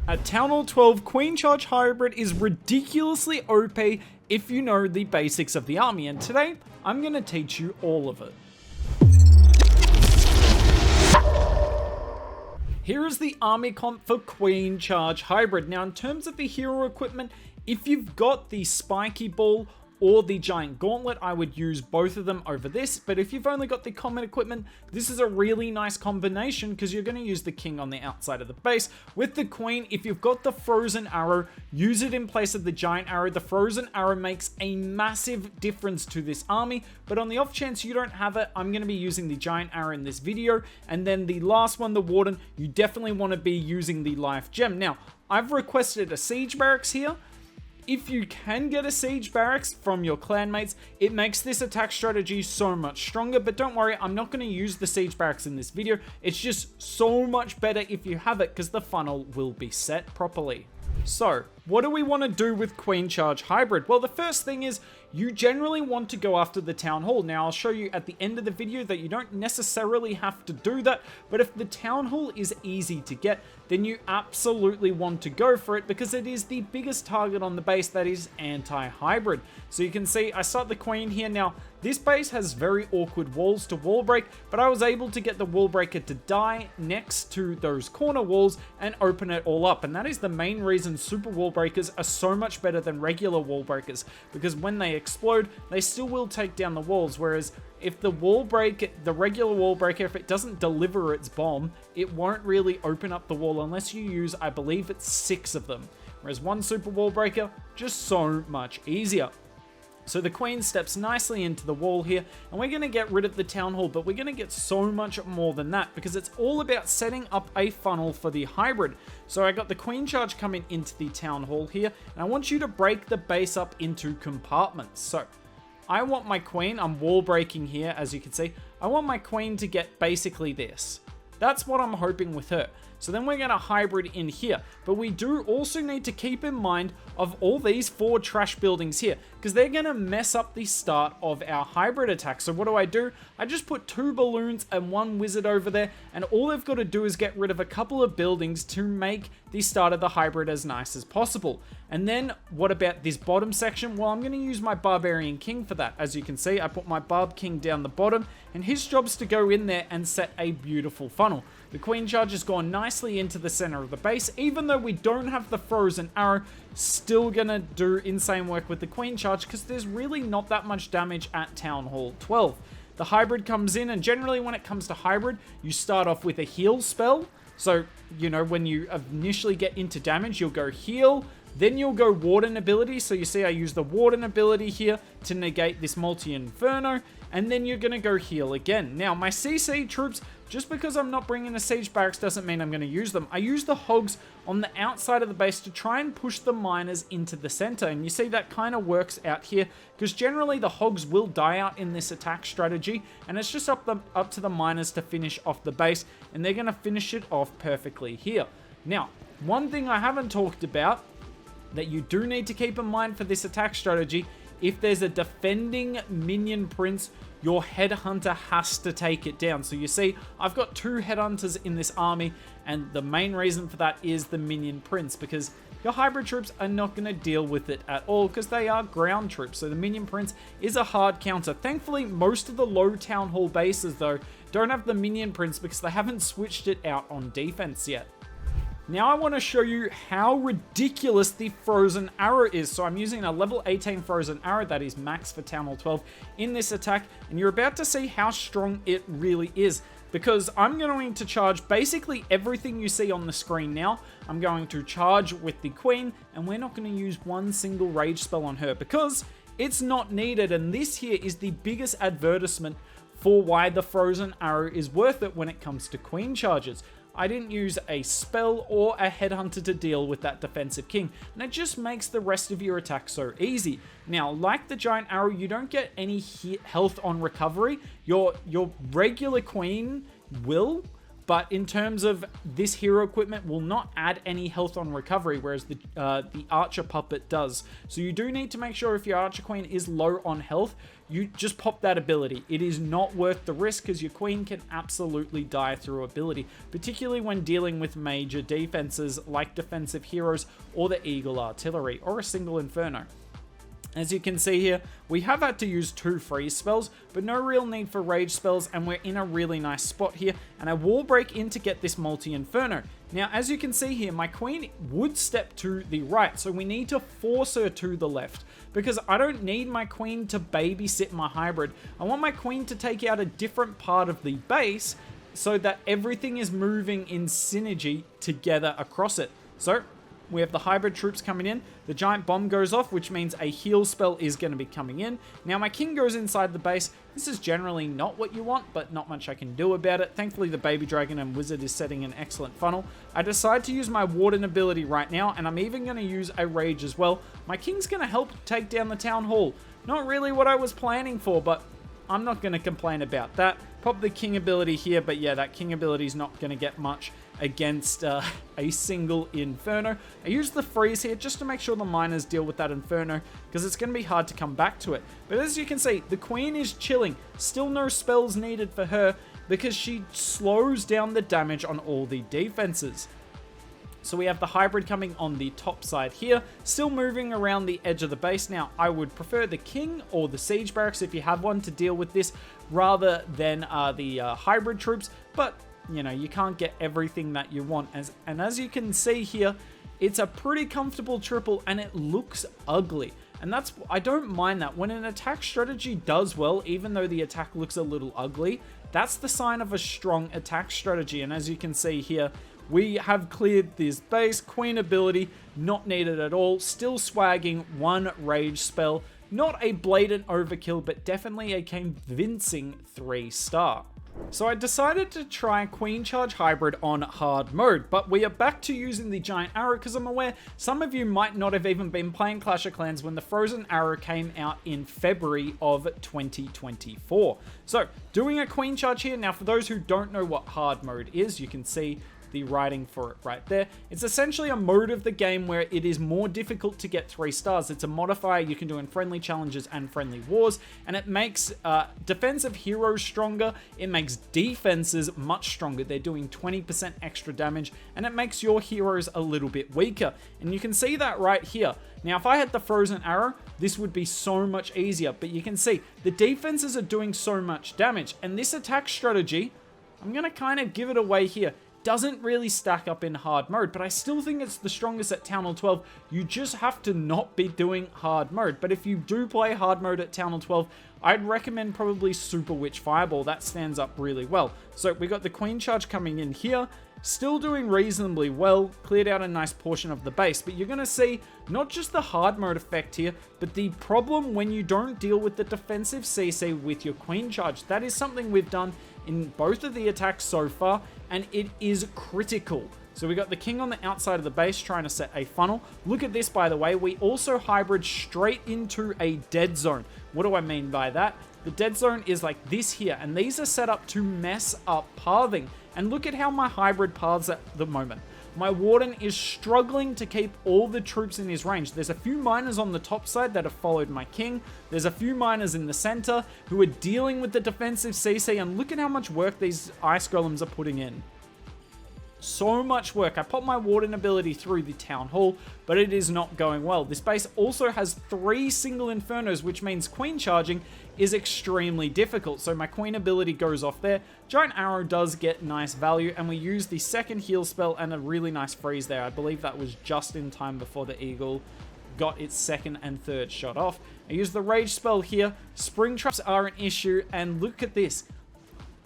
At Town Hall 12, Queen Charge Hybrid is ridiculously OP if you know the basics of the army, and today I'm going to teach you all of it. Here is the army comp for Queen Charge Hybrid. Now in terms of the hero equipment, if you've got the spiky ball or the giant gauntlet, I would use both of them over this, but if you've only got the common equipment, this is a really nice combination because you're going to use the king on the outside of the base. With the queen, if you've got the frozen arrow, use it in place of the giant arrow. The frozen arrow makes a massive difference to this army, but on the off chance you don't have it, I'm going to be using the giant arrow in this video. And then the last one, the warden, you definitely want to be using the life gem. Now, I've requested a siege barracks here. If you can get a siege barracks from your clanmates, it makes this attack strategy so much stronger, but don't worry, I'm not going to use the siege barracks in this video. It's just so much better if you have it because the funnel will be set properly. So, what do we want to do with Queen Charge Hybrid? Well, the first thing is you generally want to go after the Town Hall. Now, I'll show you at the end of the video that you don't necessarily have to do that, but if the Town Hall is easy to get, then you absolutely want to go for it because it is the biggest target on the base that is anti-hybrid. So you can see I start the Queen here. Now, this base has very awkward walls to wall break, but I was able to get the wall breaker to die next to those corner walls and open it all up. And that is the main reason super wall breakers are so much better than regular wall breakers, because when they explode, they still will take down the walls. Whereas if the regular wall breaker, if it doesn't deliver its bomb, it won't really open up the wall unless you use, I believe it's 6 of them. Whereas one super wall breaker, just so much easier. So the queen steps nicely into the wall here, and we're going to get rid of the town hall, but we're going to get so much more than that because it's all about setting up a funnel for the hybrid. So I got the queen charge coming into the town hall here, and I want you to break the base up into compartments. So I want my queen, I'm wall breaking here, as you can see. I want my queen to get basically this. That's what I'm hoping with her. So then we're going to hybrid in here. But we do also need to keep in mind of all these 4 trash buildings here, because they're going to mess up the start of our hybrid attack. So what do? I just put 2 balloons and 1 wizard over there, and all they've got to do is get rid of a couple of buildings to make the start of the hybrid as nice as possible. And then what about this bottom section? Well, I'm going to use my barbarian king for that. As you can see, I put my barb king down the bottom, and his job's to go in there and set a beautiful funnel. The queen charge has gone nicely into the center of the base. Even though we don't have the frozen arrow, still gonna do insane work with the queen charge because there's really not that much damage at Town Hall 12. The hybrid comes in, and generally when it comes to hybrid, you start off with a heal spell. So, you know, when you initially get into damage, you'll go heal, then you'll go warden ability. So you see I use the warden ability here to negate this multi-inferno, and then you're going to go heal again. Now, my CC troops, just because I'm not bringing a siege barracks doesn't mean I'm going to use them. I use the hogs on the outside of the base to try and push the miners into the center. And you see that kind of works out here because generally the hogs will die out in this attack strategy. And it's just up to the miners to finish off the base. And they're going to finish it off perfectly here. Now, one thing I haven't talked about that you do need to keep in mind for this attack strategy, if there's a defending minion prince, your headhunter has to take it down. So you see, I've got 2 headhunters in this army, and the main reason for that is the minion prince, because your hybrid troops are not going to deal with it at all because they are ground troops. So the minion prince is a hard counter. Thankfully, most of the low town hall bases, though, don't have the minion prince because they haven't switched it out on defense yet. Now I want to show you how ridiculous the frozen arrow is. So I'm using a level 18 frozen arrow that is max for Town Hall 12 in this attack, and you're about to see how strong it really is, because I'm going to charge basically everything you see on the screen now. I'm going to charge with the queen, and we're not going to use one single rage spell on her because it's not needed. And this here is the biggest advertisement for why the frozen arrow is worth it when it comes to queen charges. I didn't use a spell or a headhunter to deal with that defensive king, and it just makes the rest of your attack so easy. Now, like the giant arrow, you don't get any health on recovery. Your regular queen will, but in terms of this hero equipment will not add any health on recovery, whereas the Archer Puppet does. So you do need to make sure if your Archer Queen is low on health, you just pop that ability. It is not worth the risk because your Queen can absolutely die through ability, particularly when dealing with major defenses like defensive heroes or the Eagle Artillery or a single Inferno. As you can see here, we have had to use 2 freeze spells, but no real need for rage spells, and we're in a really nice spot here, and I wall break in to get this multi-inferno. Now, as you can see here, my Queen would step to the right, so we need to force her to the left, because I don't need my Queen to babysit my hybrid. I want my Queen to take out a different part of the base, so that everything is moving in synergy together across it. So, we have the hybrid troops coming in. The giant bomb goes off, which means a heal spell is going to be coming in. Now, my king goes inside the base. This is generally not what you want, but not much I can do about it. Thankfully, the baby dragon and wizard is setting an excellent funnel. I decide to use my warden ability right now, and I'm even going to use a rage as well. My king's going to help take down the town hall. Not really what I was planning for, but I'm not going to complain about that. Pop the king ability here, but yeah, that king ability is not going to get much against a single Inferno. I use the freeze here just to make sure the miners deal with that Inferno, because it's going to be hard to come back to it. But as you can see, the Queen is chilling. Still no spells needed for her, because she slows down the damage on all the defenses. So we have the hybrid coming on the top side here, still moving around the edge of the base. Now, I would prefer the king or the siege barracks if you have one to deal with this, rather than the hybrid troops, but you know, you can't get everything that you want. And as you can see here, it's a pretty comfortable triple, and it looks ugly. And I don't mind that. When an attack strategy does well, even though the attack looks a little ugly, that's the sign of a strong attack strategy. And as you can see here, we have cleared this base. Queen ability, not needed at all. Still swagging 1 rage spell. Not a blatant overkill, but definitely a convincing 3-star. So I decided to try Queen Charge Hybrid on hard mode, but we are back to using the Giant Arrow because I'm aware some of you might not have even been playing Clash of Clans when the Frozen Arrow came out in February of 2024. So doing a Queen Charge here. Now, for those who don't know what hard mode is, you can see the writing for it right there. It's essentially a mode of the game where it is more difficult to get 3 stars. It's a modifier you can do in friendly challenges and friendly wars, and it makes defensive heroes stronger. It makes defenses much stronger. They're doing 20% extra damage, and it makes your heroes a little bit weaker. And you can see that right here. Now, if I had the Frozen Arrow, this would be so much easier, but you can see the defenses are doing so much damage, and this attack strategy, I'm going to kind of give it away here, doesn't really stack up in hard mode, but I still think it's the strongest at Town Hall 12. You just have to not be doing hard mode. But if you do play hard mode at Town Hall 12, I'd recommend probably Super Witch Fireball. That stands up really well. So we got the Queen Charge coming in here, still doing reasonably well, cleared out a nice portion of the base. But you're going to see not just the hard mode effect here, but the problem when you don't deal with the defensive CC with your Queen Charge. That is something we've done in both of the attacks so far, and it is critical. So we got the king on the outside of the base trying to set a funnel. Look at this, by the way. We also hybrid straight into a dead zone. What do I mean by that? The dead zone is like this here, and these are set up to mess up pathing. And look at how my hybrid paths at the moment. My warden is struggling to keep all the troops in his range. There's a few miners on the top side that have followed my king. There's a few miners in the center who are dealing with the defensive CC, and look at how much work these ice golems are putting in. So much work. I popped my warden ability through the town hall, but it is not going well. This base also has 3 single infernos, which means queen charging is extremely difficult. So my queen ability goes off there. Giant arrow does get nice value, and we use the second heal spell and a really nice freeze there. I believe that was just in time before the eagle got its second and third shot off. I use the rage spell here. Spring traps are an issue, and look at this.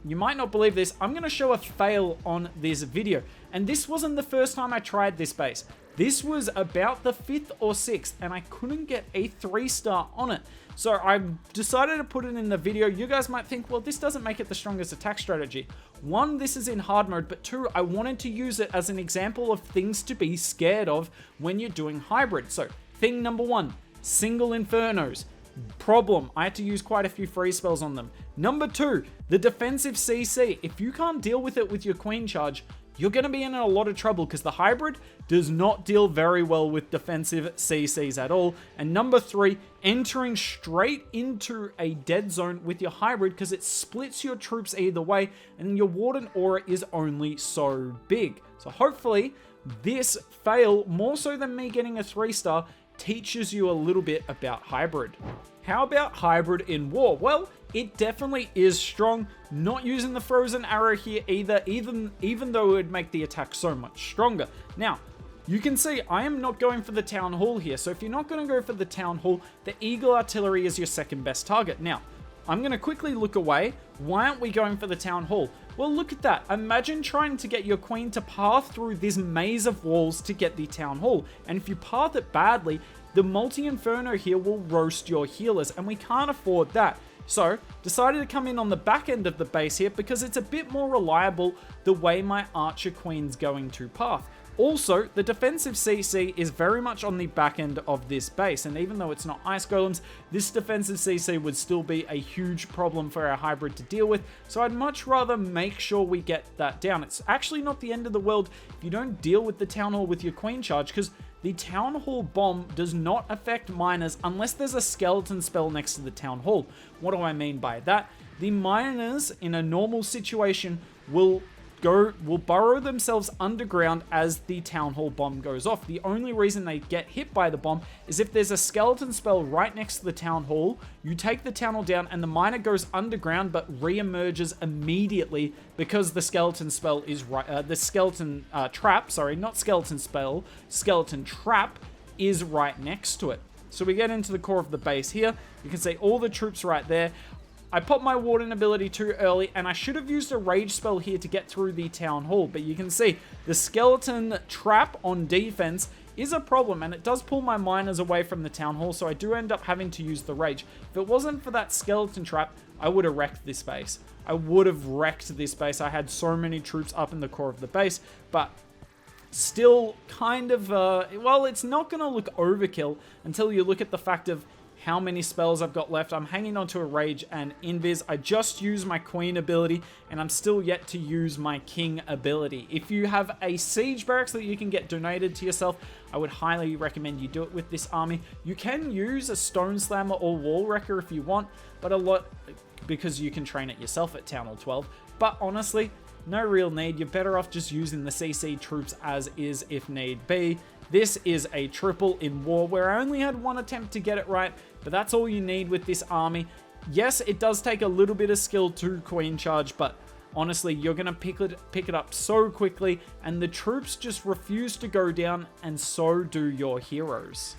You might not believe this, I'm going to show a fail on this video. And this wasn't the first time I tried this base. This was about the 5th or 6th, and I couldn't get a 3-star on it. So I decided to put it in the video. You guys might think, well, this doesn't make it the strongest attack strategy. 1, this is in hard mode, but 2, I wanted to use it as an example of things to be scared of when you're doing hybrid. So thing number 1, single infernos. Problem, I had to use quite a few free spells on them. Number 2, the defensive CC. If you can't deal with it with your queen charge, you're going to be in a lot of trouble because the hybrid does not deal very well with defensive CCs at all. And number 3, entering straight into a dead zone with your hybrid because it splits your troops either way, and your Warden aura is only so big. So hopefully this fail, more so than me getting a 3-star, teaches you a little bit about hybrid. How about hybrid in war? Well, it definitely is strong. Not using the frozen arrow here either, even though it would make the attack so much stronger. Now, you can see I am not going for the town hall here. So if you're not going to go for the town hall, the eagle artillery is your second best target. Now, I'm going to quickly look away. Why aren't we going for the town hall? Well, look at that. Imagine trying to get your queen to path through this maze of walls to get the town hall. And if you path it badly, the multi-inferno here will roast your healers, and we can't afford that. So, decided to come in on the back end of the base here because it's a bit more reliable the way my archer queen's going to path. Also, the defensive CC is very much on the back end of this base, and even though it's not ice golems, this defensive CC would still be a huge problem for our hybrid to deal with, so I'd much rather make sure we get that down. It's actually not the end of the world if you don't deal with the town hall with your queen charge, because the town hall bomb does not affect miners unless there's a skeleton spell next to the town hall. What do I mean by that? The miners in a normal situation will burrow themselves underground as the town hall bomb goes off. The only reason they get hit by the bomb is if there's a skeleton spell right next to the town hall, you take the town hall down and the miner goes underground but re-emerges immediately because the skeleton spell is right, the skeleton trap, sorry, not skeleton spell, skeleton trap is right next to it. So we get into the core of the base here. You can see all the troops right there. I popped my Warden ability too early, and I should have used a rage spell here to get through the town hall, but you can see the skeleton trap on defense is a problem, and it does pull my miners away from the town hall, so I do end up having to use the rage. If it wasn't for that skeleton trap, I would have wrecked this base. I would have wrecked this base. I had so many troops up in the core of the base, but still kind of, well, it's not going to look overkill until you look at the fact of how many spells I've got left. I'm hanging on to a Rage and Invis. I just used my Queen ability, and I'm still yet to use my King ability. If you have a Siege Barracks that you can get donated to yourself, I would highly recommend you do it with this army. You can use a Stone Slammer or Wall Wrecker if you want, but because you can train it yourself at Town Hall 12. But honestly, no real need. You're better off just using the CC troops as is if need be. This is a triple in war where I only had one attempt to get it right, but that's all you need with this army. Yes, it does take a little bit of skill to queen charge, but honestly, you're going to pick it up so quickly, and the troops just refuse to go down, and so do your heroes.